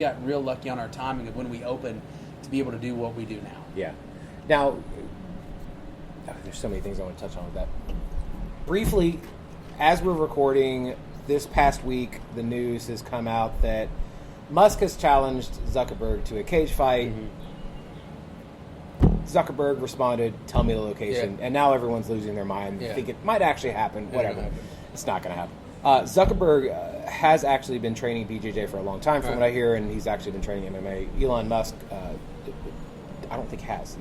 got real lucky on our timing of when we opened to be able to do what we do now. Yeah. Now, there's so many things I want to touch on with that. Briefly, as we're recording, this past week, the news has come out that Musk has challenged Zuckerberg to a cage fight. Zuckerberg responded, "Tell me the location," and now everyone's losing their mind. I think it might actually happen. Whatever, it's not going to happen. Zuckerberg has actually been training BJJ for a long time, from what I hear, and he's actually been training MMA. Elon Musk, I don't think has.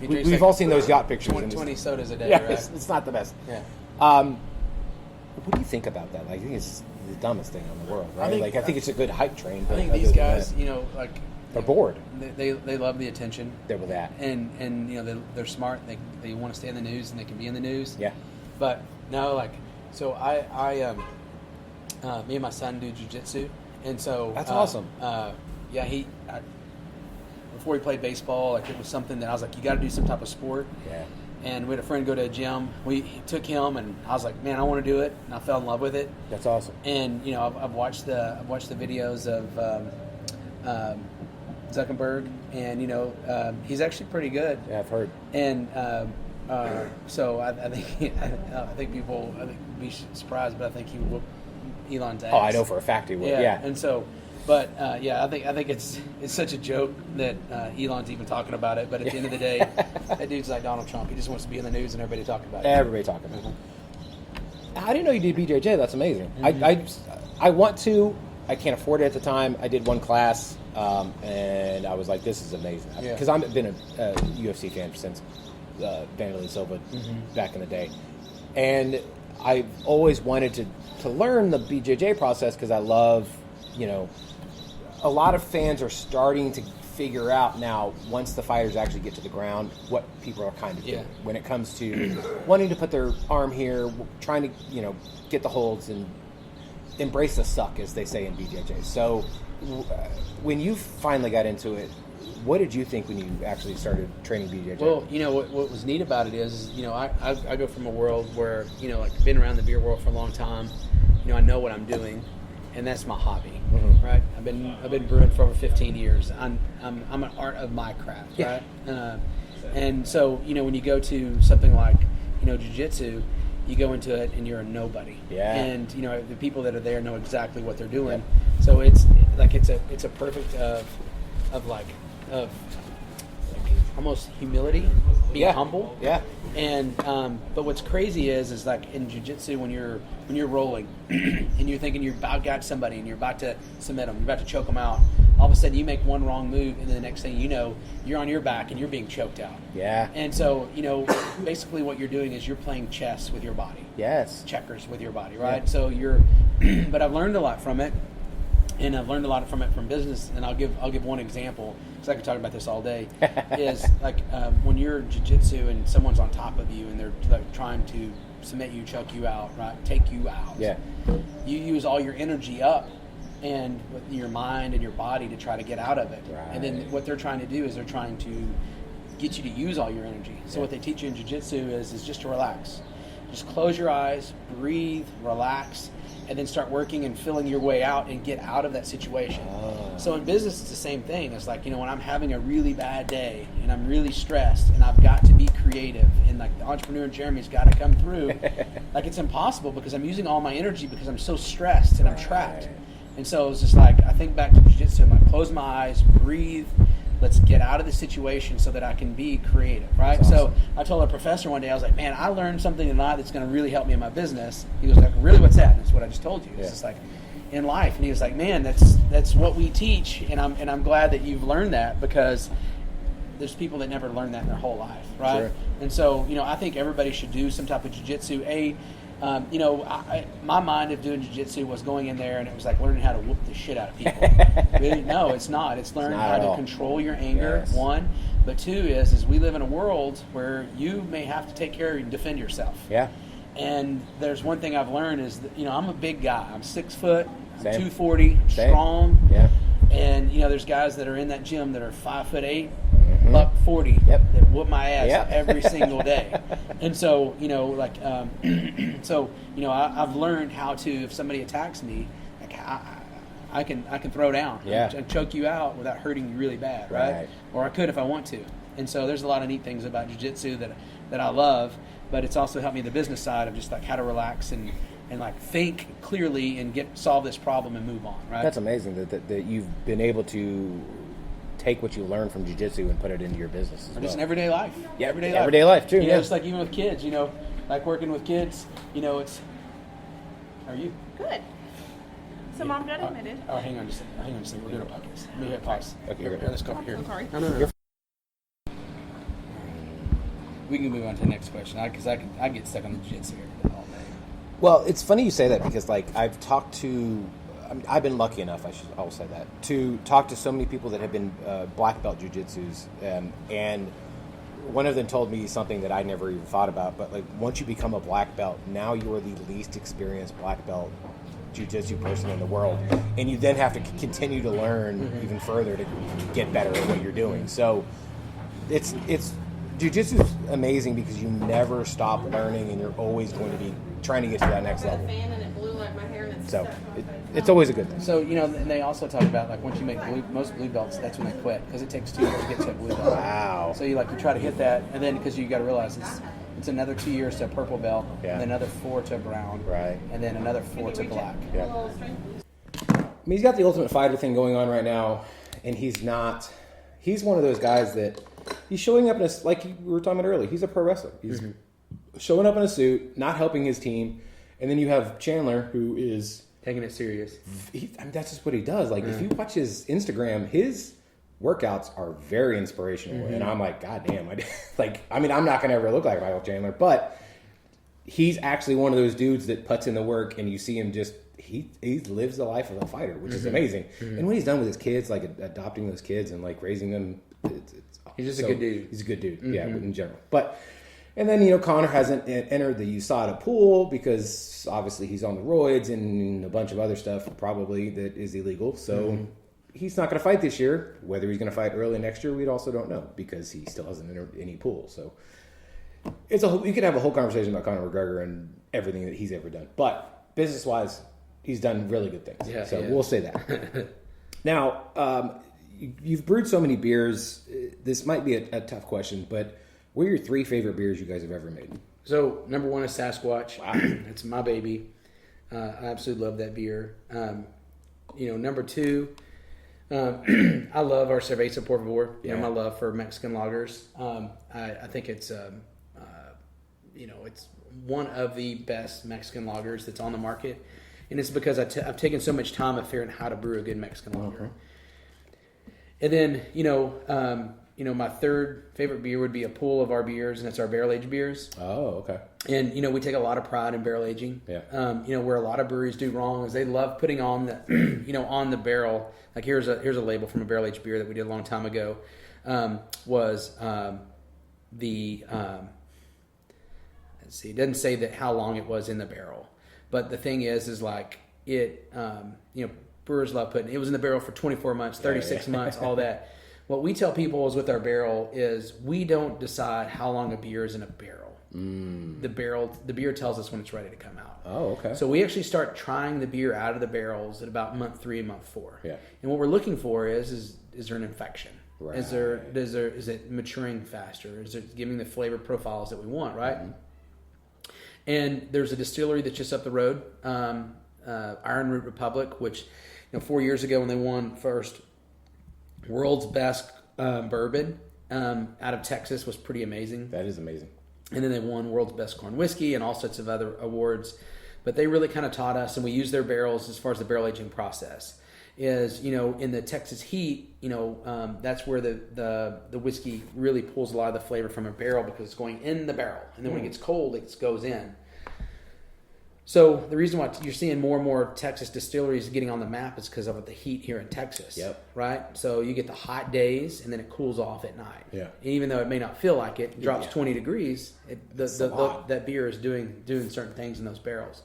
We've like all seen those yacht pictures. 20 sodas a day, yeah, right? It's not the best. Yeah. What do you think about that? Like, I think it's the dumbest thing in the world, right? I think it's a good hype train. I think these guys, they're bored. They love the attention. They're with that, and they're smart. They want to stay in the news, and they can be in the news. Yeah. But no, so me and my son do jiu-jitsu, and so that's awesome. Before he played baseball, it was something that I was like, you got to do some type of sport. Yeah. And we had a friend go to a gym. We took him, and I was like, man, I want to do it, and I fell in love with it. That's awesome. And I've watched the videos of Zuckerberg, and he's actually pretty good. Yeah, I've heard. And so I think people would be surprised, but I think he would whoop Elon's ass. Oh, I know for a fact he would. Yeah. And so, but I think it's such a joke that Elon's even talking about it. But at the end of the day, that dude's like Donald Trump. He just wants to be in the news and everybody talking about it. Everybody talking about it. I didn't know you did BJJ. That's amazing. I want to. I can't afford it at the time. I did one class, and I was like, "This is amazing," because I've been a UFC fan since Vanderlei Silva back in the day, and I've always wanted to learn the BJJ process because I love, a lot of fans are starting to figure out now, once the fighters actually get to the ground, what people are kind of doing when it comes to wanting to put their arm here, trying to get the holds and embrace the suck, as they say in BJJ. So when you finally got into it, what did you think when you actually started training BJJ? Well, what was neat about it is I go from a world where, been around the beer world for a long time. I know what I'm doing, and that's my hobby, right? I've been brewing for over 15 years. I'm an art of my craft, right? And so, when you go to something like, jiu-jitsu, you go into it and you're a nobody. Yeah. And the people that are there know exactly what they're doing. So it's a perfect of almost humility, being humble. Yeah. And but what's crazy is like in jiu-jitsu when you're rolling and you're thinking you've about got somebody and you're about to submit them, you're about to choke them out. All of a sudden you make one wrong move, and then the next thing you know, you're on your back and you're being choked out. Yeah. And so basically what you're doing is you're playing chess with your body. Yes. Checkers with your body, right? Yeah. So but I've learned a lot from it. And I've learned a lot from it from business, and I'll give one example because I could talk about this all day. Is like when you're jiu-jitsu and someone's on top of you and they're trying to submit you, choke you out, right, take you out. Yeah. You use all your energy up and with your mind and your body to try to get out of it. Right. And then what they're trying to do is they're trying to get you to use all your energy. So what they teach you in jiu-jitsu is just to relax. Just close your eyes, breathe, relax, and then start working and filling your way out and get out of that situation. So in business, it's the same thing. It's like, when I'm having a really bad day and I'm really stressed and I've got to be creative and like the entrepreneur Jeremy's got to come through, like it's impossible because I'm using all my energy because I'm so stressed and I'm trapped. And so it's just like, I think back to jiu-jitsu, I'm like, close my eyes, breathe, let's get out of the situation so that I can be creative, right? Awesome. So I told a professor one day, I was like, man, I learned something tonight that's going to really help me in my business. He was like, really, what's that? And that's what I just told you. It's just like in life. And he was like, man, that's what we teach, and I'm glad that you've learned that because there's people that never learn that in their whole life, right? Sure. And so, I think everybody should do some type of jiu-jitsu. My mind of doing jiu-jitsu was going in there and it was like learning how to whoop the shit out of people. Really? No, it's not. It's learning how to control your anger, one. But two is we live in a world where you may have to take care and defend yourself. Yeah. And there's one thing I've learned is that, I'm a big guy. I'm 6 foot, I'm Same. 240, Same. strong. Yeah. And, there's guys that are in that gym that are 5'8", buck 40, Yep. that whoop my ass Yep. every single day. And so, I've learned how to, if somebody attacks me, like I can throw down and choke you out without hurting you really bad, right? Or I could if I want to. And so there's a lot of neat things about jiu-jitsu that I love, but it's also helped me the business side of just like how to relax and like think clearly and solve this problem and move on, right? That's amazing that you've been able to take what you learned from jiu-jitsu and put it into your business as well. Just in everyday life. Yeah, everyday life too. You know, it's like even with kids, like working with kids, it's, how are you? Good. So Mom got admitted. Oh, hang on just a second. We're doing a podcast. Let me hit pause. Okay, here, let's go here. I'm sorry. No. We can move on to the next question because I get stuck on the jiu-jitsu here all day. Well, it's funny you say that because like I've been lucky enough, I'll say that, to talk to so many people that have been black belt jiu-jitsus, and one of them told me something that I never even thought about, but like once you become a black belt, now you are the least experienced black belt jiu-jitsu person in the world, and you then have to continue to learn even further to get better at what you're doing. So it's jiu-jitsu is amazing because you never stop learning, and you're always going to be trying to get to that next level. So it's always a good thing. So and they also talk about like once you make most blue belts, that's when they quit because it takes 2 years to get to a blue belt. Wow. So you try to hit that, and then because you got to realize it's another 2 years to a purple belt, and then another 4 to a brown, right, and then another 4 to black. Yeah. I mean, he's got the Ultimate Fighter thing going on right now, and he's one of those guys that he's showing up in like we were talking about earlier. He's a pro wrestler. He's showing up in a suit, not helping his team, and then you have Chandler who is taking it serious. That's just what he does. Like if you watch his Instagram, his workouts are very inspirational, and I'm like, God damn! I'm not gonna ever look like Michael Chandler, but he's actually one of those dudes that puts in the work, and you see him just he lives the life of a fighter, which is amazing. And what he's done with his kids, like adopting those kids and like raising them, he's just a good dude. He's a good dude, yeah, in general. And then, Connor hasn't entered the USADA pool because obviously he's on the roids and a bunch of other stuff probably that is illegal. So he's not going to fight this year. Whether he's going to fight early next year, we also don't know because he still hasn't entered any pool. So you could have a whole conversation about Conor McGregor and everything that he's ever done. But business-wise, he's done really good things. Yeah, so we'll say that. Now, you've brewed so many beers. This might be a tough question, but what are your 3 favorite beers you guys have ever made? So, number 1 is Sasquatch. Wow. It's my baby. I absolutely love that beer. Number 2, I love our Cerveza Por Favor. My love for Mexican lagers. I think it's, it's one of the best Mexican lagers that's on the market. And it's because I've taken so much time of figuring out how to brew a good Mexican lager. And then, my 3rd favorite beer would be a pool of our beers, and it's our barrel-aged beers. Oh, okay. And, we take a lot of pride in barrel aging. Yeah. Where a lot of breweries do wrong is they love putting on the, on the barrel. Like here's a label from a barrel-aged beer that we did a long time ago. Let's see, it doesn't say that how long it was in the barrel. But the thing is like it, brewers love putting, it was in the barrel for 24 months, 36 months, all that. What we tell people is with our barrel is we don't decide how long a beer is in a barrel. The beer tells us when it's ready to come out. Oh, okay. So we actually start trying the beer out of the barrels at about month 3 and month 4. Yeah. And what we're looking for is there an infection? Right. Is it maturing faster? Is it giving the flavor profiles that we want? Right. And there's a distillery that's just up the road, Iron Root Republic, which 4 years ago when they won first world's best bourbon out of Texas was pretty amazing. That is amazing. And then they won world's best corn whiskey and all sorts of other awards. But they really kind of taught us, and we use their barrels as far as the barrel aging process. Is in the Texas heat, that's where the whiskey really pulls a lot of the flavor from a barrel because it's going in the barrel, and then when it gets cold, it goes in. So the reason why you're seeing more and more Texas distilleries getting on the map is because of the heat here in Texas. Yep. Right? So you get the hot days, and then it cools off at night. Yeah. And even though it may not feel like it drops 20 degrees, that beer is doing certain things in those barrels.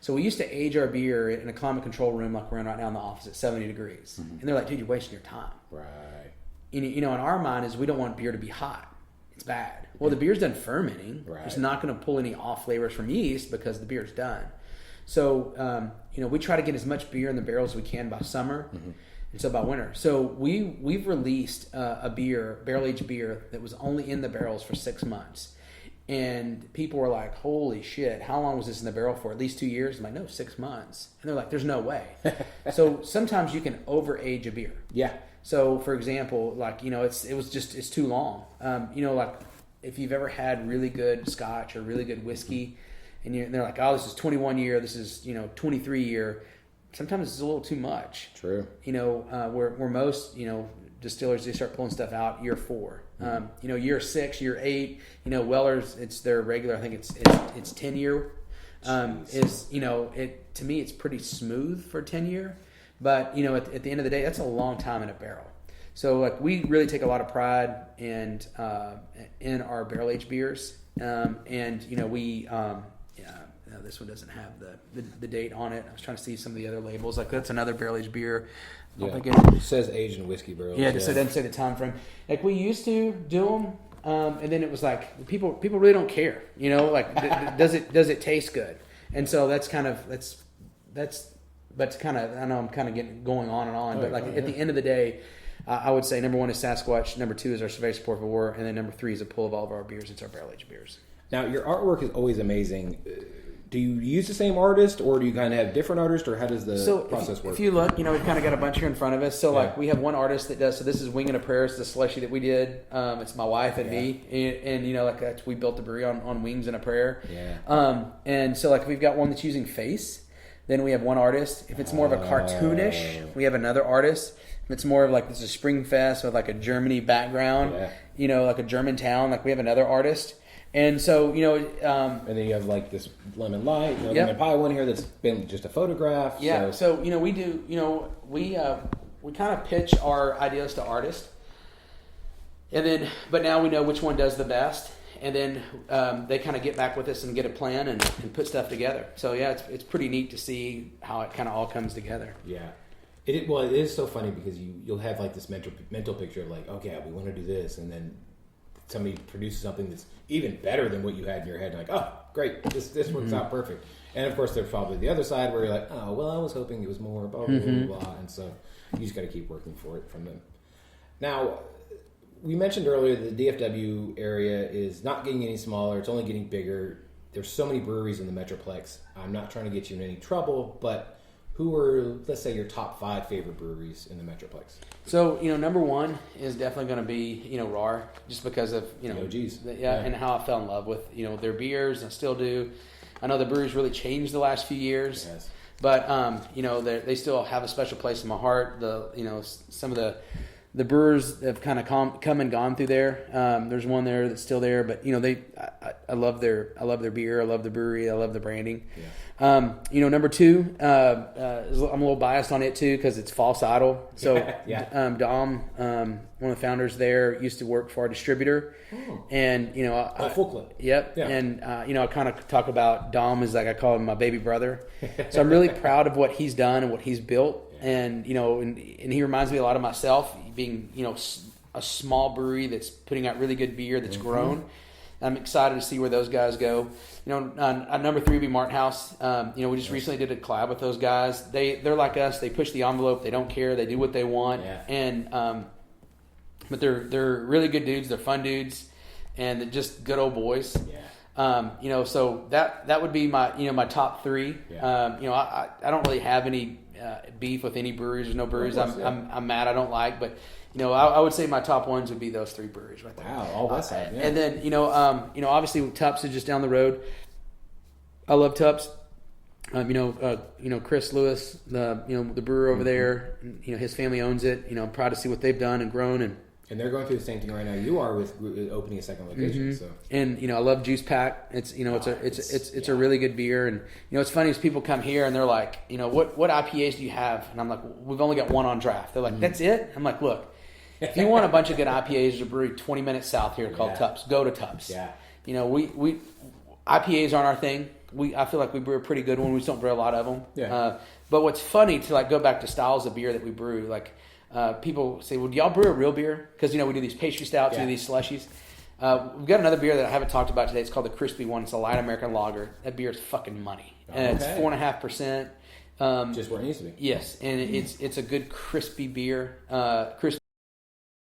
So we used to age our beer in a climate control room like we're in right now in the office at 70 degrees. And they're like, dude, you're wasting your time. Right. In our mind is we don't want beer to be hot. It's bad. Well, the beer's done fermenting. Right. It's not going to pull any off flavors from yeast because the beer's done. So we try to get as much beer in the barrels as we can by summer, and so by winter. So we've released a barrel aged beer that was only in the barrels for 6 months. And people were like, holy shit, how long was this in the barrel for? At least 2 years? I'm like, no, 6 months. And they're like, there's no way. So sometimes you can over-age a beer. Yeah. So, for example, like, it's too long. Like if you've ever had really good scotch or really good whiskey, and they're like, oh, this is 21 year, this is, 23 year. Sometimes it's a little too much. True. Where most, distillers, they start pulling stuff out year 4. Year 6, year 8, Weller's, it's their regular, I think it's 10 year. To me, it's pretty smooth for 10 year, but at the end of the day, that's a long time in a barrel. So like we really take a lot of pride in our barrel aged beers. This one doesn't have the date on it. I was trying to see some of the other labels. Like that's another barrel aged beer. Yeah. It says aged in whiskey barrels. Yeah, so it doesn't say the time frame. Like we used to do them, and then it was like people really don't care. Does it taste good? And so that's kind of I know I'm kind of getting going on and on, but at the end of the day, I would say number 1 is Sasquatch, number 2 is our Cerveza Por Favor, and then number 3 is a pull of all of our beers. It's our barrel aged beers. Now your artwork is always amazing. Do you use the same artist, or do you kind of have different artists, or how does the process work? If you look, we've kind of got a bunch here in front of us. So, like, we have one artist that does. So, this is Wing and a Prayer. It's the slushy that we did. It's my wife and me, and we built the brewery on Wings and a Prayer. Yeah. And so, like, we've got one that's using face. Then we have one artist. If it's more of a cartoonish, we have another artist. If it's more of like this is Spring Fest with like a Germany background, like a German town, like we have another artist. And so, and then you have like this lemon light, lemon pie one here that's been just a photograph. Yeah. So we do, we kind of pitch our ideas to artists, and then, but now we know which one does the best, and then they kind of get back with us and get a plan and put stuff together. So yeah, it's pretty neat to see how it kind of all comes together. Yeah. It is so funny because you'll have like this mental picture of like, okay, we want to do this, and then somebody produces something that's even better than what you had in your head. And like, oh, great, this works out perfect. And of course, there's probably the other side where you're like, oh, well, I was hoping it was more, blah, blah, blah, blah. And so you just got to keep working for it from them. Now, we mentioned earlier that the DFW area is not getting any smaller. It's only getting bigger. There's so many breweries in the Metroplex. I'm not trying to get you in any trouble, but who are, let's say, your top 5 favorite breweries in the Metroplex? So, number 1 is definitely going to be, RAR, just because of, OGs. And how I fell in love with, their beers, and I still do. I know the brewery's really changed the last few years, but, they still have a special place in my heart. Some of the brewers have kind of come and gone through there. There's one there that's still there, but, I love their beer. I love the brewery. I love the branding. Yeah. Number 2, I'm a little biased on it too because it's False Idol. So Dom, one of the founders there, used to work for our distributor, and Full Clip. Yep. Yeah. And I kind of talk about Dom as like I call him my baby brother. So I'm really proud of what he's done and what he's built, and and he reminds me a lot of myself, being a small brewery that's putting out really good beer that's grown. I'm excited to see where those guys go. Number 3 would be Martin House. We just recently did a collab with those guys. They're like us. They push the envelope. They don't care. They do what they want. Yeah. And but they're really good dudes. They're fun dudes, and they're just good old boys. Yeah. So that would be my top 3. Yeah. I don't really have any beef with any breweries. There's no breweries I'm mad I don't like, but. I would say my top ones would be those 3 breweries right there. Wow, all West Side. Yeah. And then obviously Tups is just down the road. I love Tups. Chris Lewis, the brewer over there. His family owns it. I'm proud to see what they've done and grown, and they're going through the same thing right now you are with opening a second location. So and I love Juice Pack. It's it's a really good beer, and it's funny as people come here and they're like, what IPAs do you have? And I'm like, we've only got one on draft. They're like, that's it? I'm like, look. If you want a bunch of good IPAs, there's a brewery 20 minutes south here called Tups. Go to Tups. Yeah. We IPAs aren't our thing. I feel like we brew a pretty good one. We just don't brew a lot of them. Yeah. But what's funny to go back to styles of beer that we brew, people say, well, do y'all brew a real beer? Because we do these pastry stouts, we do these slushies. We've got another beer that I haven't talked about today. It's called the Crispy One. It's a light American lager. That beer is fucking money. and it's Okay. 4.5%. Just where it needs to be. Yes, and it's a good crispy beer, crispy